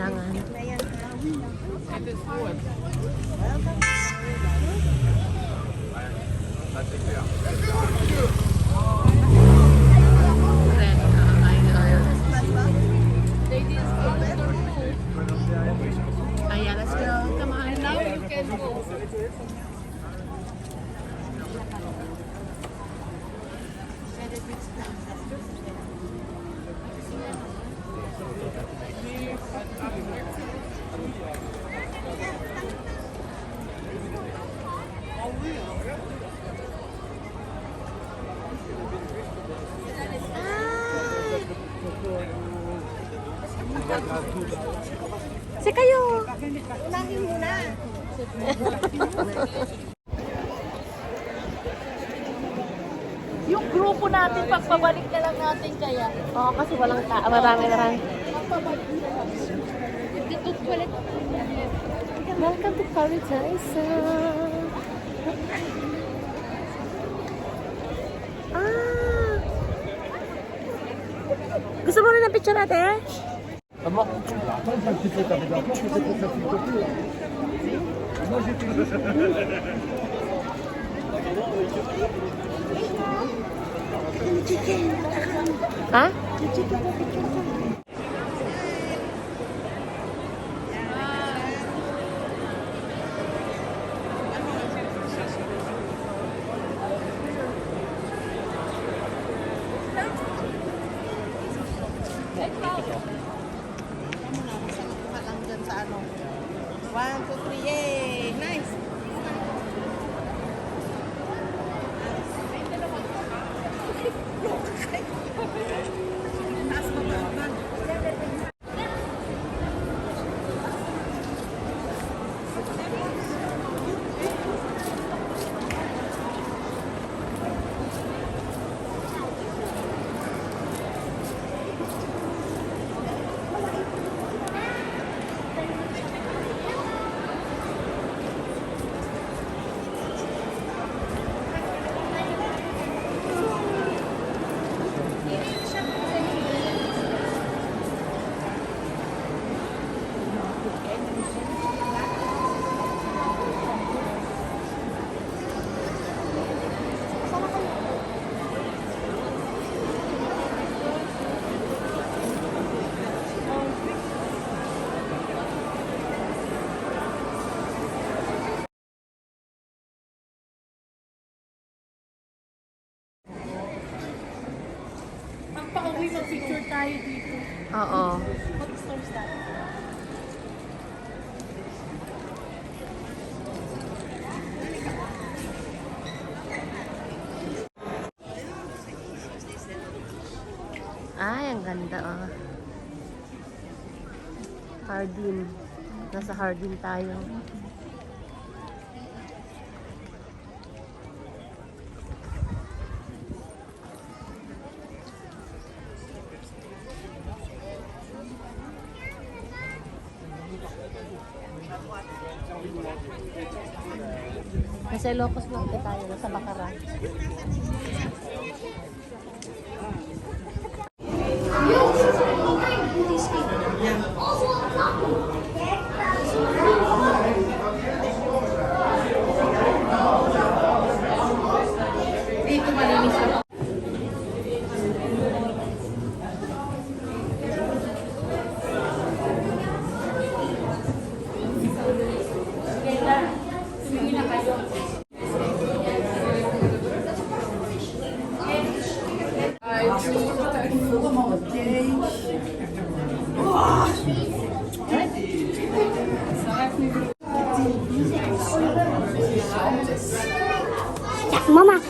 kailangan. Ayan, let's go. Come on. Now you can go. Kasi kayo. Unahin muna. Yung grupo natin, pagpabalik na lang natin kaya. Oo, kasi walang marami. Welcome to Pairi, Daiza. Gusto mo rin ng picture natin? Moi Ha? One, two, three, yay! Nice! Pauwi, mag-picture tayo dito. Oo. What store is that? Ay, ang ganda oh. Hardin. Nasa Hardin tayo. Nasa Ilocos Norte tayo, nasa Bacaran. Dito malinis ako. Mama!